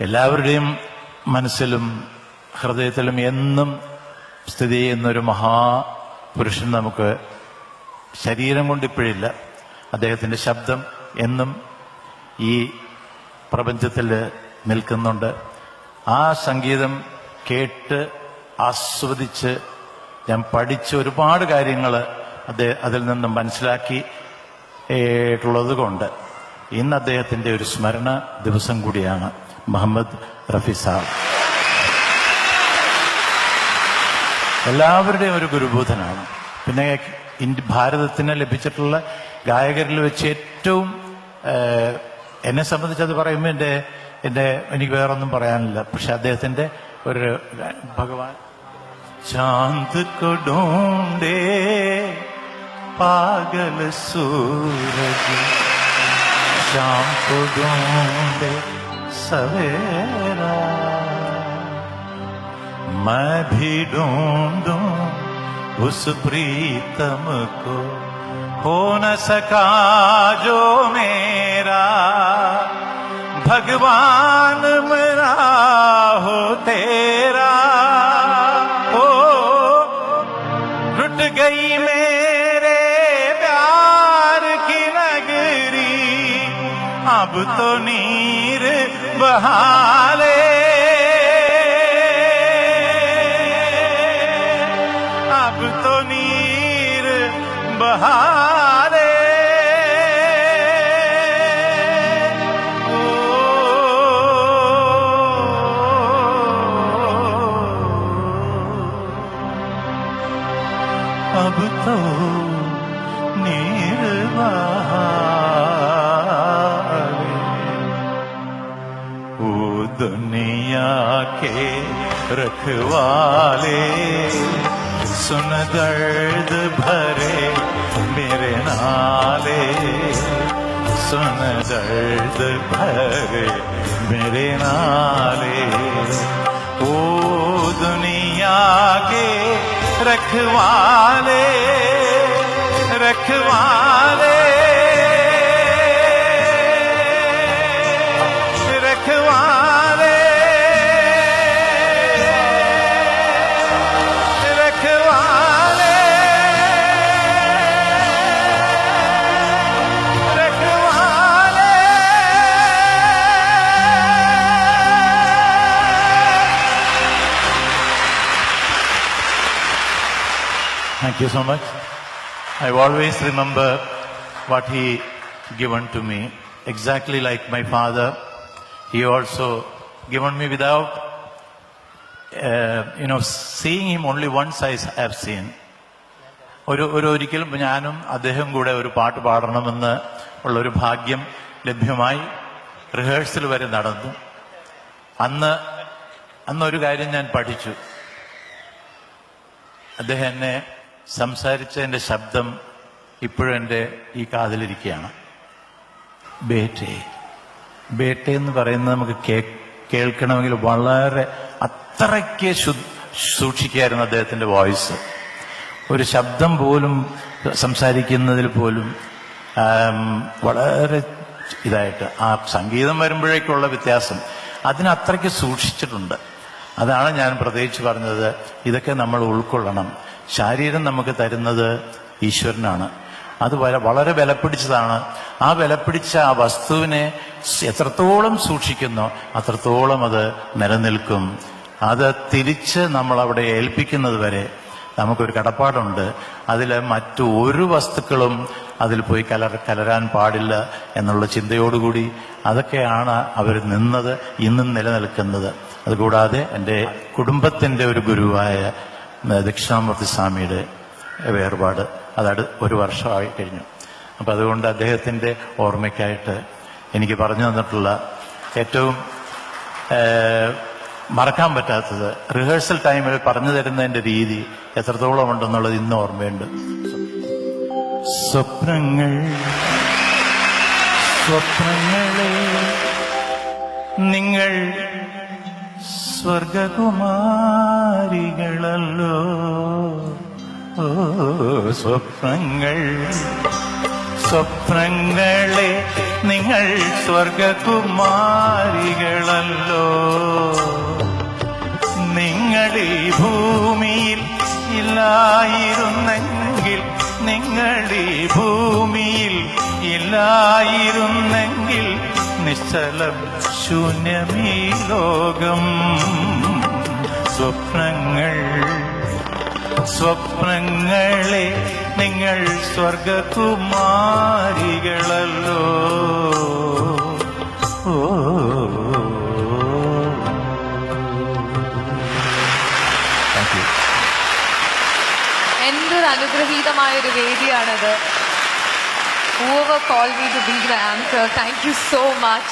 എല്ലാവരുടെയും മനസ്സിലും ഹൃദയത്തിലും എന്നും സ്ഥിതി ചെയ്യുന്നൊരു മഹാപുരുഷൻ നമുക്ക് ശരീരം കൊണ്ട് ഇപ്പോഴില്ല. അദ്ദേഹത്തിൻ്റെ ശബ്ദം എന്നും ഈ പ്രപഞ്ചത്തിൽ നിൽക്കുന്നുണ്ട്. ആ സംഗീതം കേട്ട് ആസ്വദിച്ച് ഞാൻ പഠിച്ച ഒരുപാട് കാര്യങ്ങൾ അതിൽ നിന്നും മനസ്സിലാക്കിയിട്ടുള്ളത് കൊണ്ട് ഇന്ന് അദ്ദേഹത്തിൻ്റെ ഒരു സ്മരണ ദിവസം കൂടിയാണ്. മുഹമ്മദ് റഫി സാബ് എല്ലാവരുടെയും ഒരു ഗുരുബോധനാണ്. പിന്നെ ഭാരതത്തിന് ലഭിച്ചിട്ടുള്ള ഗായകരിൽ വെച്ച് ഏറ്റവും എന്നെ സംബന്ധിച്ചത് പറയുമ്പോൾ എനിക്ക് വേറൊന്നും പറയാനില്ല. പക്ഷെ അദ്ദേഹത്തിന്റെ ഒരു ഭഗവാൻ ചാന്ദ് को ढूंढे पागल सूरज शाम को ढूंढे सवेरा मैं भी ढूंढूं उस प्रीतम को हो न सका जो मेरा भगवान मेरा हो तेरा हो लुट गई मेरे प्यार की नगरी अब तो नीर बहाले अब तो नीर बहाले अब तो निर्वाले ओ दुनिया के रखवाले सुन दर्द भरे मेरे नाले सुन दर्द भरे मेरे नाले ओ दुनिया के रखवाले रखवाले रखवाले रखवाले रखवाले Thank you so much. I always remember what he given to me. Exactly like my father, he also given me without, seeing him only once I have seen. ഒരിക്കലും ഞാനും അദ്ദേഹം കൂടെ ഒരു പാട്ട് പാടണമെന്ന് ഉള്ളൊരു ഭാഗ്യം ലഭ്യമായി. റിഹേഴ്സൽ വരെ നടന്നു. അന്നൊരു കാര്യം ഞാൻ പഠിച്ചു. അദ്ദേഹം എന്നെ സംസാരിച്ചതിൻ്റെ ശബ്ദം ഇപ്പോഴും എൻ്റെ ഈ കാതിലിരിക്കുകയാണ്. ബേട്ടെ എന്ന് പറയുന്നത് നമുക്ക് കേൾക്കണമെങ്കിൽ വളരെ അത്രയ്ക്ക് സൂക്ഷിക്കായിരുന്നു അദ്ദേഹത്തിൻ്റെ വോയിസ്. ഒരു ശബ്ദം പോലും സംസാരിക്കുന്നതിൽ പോലും വളരെ ഇതായിട്ട് ആ സംഗീതം വരുമ്പോഴേക്കുള്ള വ്യത്യാസം അതിനത്രയ്ക്ക് സൂക്ഷിച്ചിട്ടുണ്ട്. അതാണ് ഞാൻ പ്രത്യേകിച്ച് പറഞ്ഞത്. ഇതൊക്കെ നമ്മൾ ഉൾക്കൊള്ളണം. ശരീരം നമുക്ക് തരുന്നത് ഈശ്വരനാണ്. അത് വളരെ വിലപിടിച്ചതാണ്. ആ വിലപിടിച്ച ആ വസ്തുവിനെ എത്രത്തോളം സൂക്ഷിക്കുന്നോ അത്രത്തോളം അത് നിലനിൽക്കും. അത് തിരിച്ച് നമ്മളവിടെ ഏൽപ്പിക്കുന്നത് വരെ നമുക്കൊരു കടപ്പാടുണ്ട്. അതിൽ മറ്റു ഒരു വസ്തുക്കളും അതിൽ പോയി കലരാൻ പാടില്ല എന്നുള്ള ചിന്തയോടുകൂടി അതൊക്കെയാണ് അവർ നിന്നത്, ഇന്നും നിലനിൽക്കുന്നത്. അതുകൂടാതെ എൻ്റെ കുടുംബത്തിൻ്റെ ഒരു ഗുരുവായ ദക്ഷിണാമൂർത്തി സ്വാമിയുടെ വേർപാട് ഒരു വർഷമായി കഴിഞ്ഞു. അപ്പം അതുകൊണ്ട് അദ്ദേഹത്തിൻ്റെ ഓർമ്മയ്ക്കായിട്ട് എനിക്ക് പറഞ്ഞു തന്നിട്ടുള്ള ഏറ്റവും മറക്കാൻ പറ്റാത്തത് റിഹേഴ്സൽ ടൈമിൽ പറഞ്ഞു തരുന്നതിൻ്റെ രീതി എത്രത്തോളം ഉണ്ടെന്നുള്ളത് ഇന്ന് ഓർമ്മയുണ്ട്. സ്വപ്നങ്ങളെ നിങ്ങൾ സ്വർഗകുമാരികളല്ലോ. ഓ സ്വപ്നങ്ങളെ നിങ്ങൾ സ്വർഗകുമാരികളല്ലോ. ഇല്ലായിരുന്നെങ്കിൽ നിശ്ചലം ശൂന്യമീ ലോകം. സ്വപ്നങ്ങളെ നിങ്ങൾ സ്വർഗകുമാരികളല്ലോ. ഓ എന്തൊരു അനുഗ്രഹീതമായൊരു വേദിയാണത്. Whoever called me to be the anchor, thank you so much.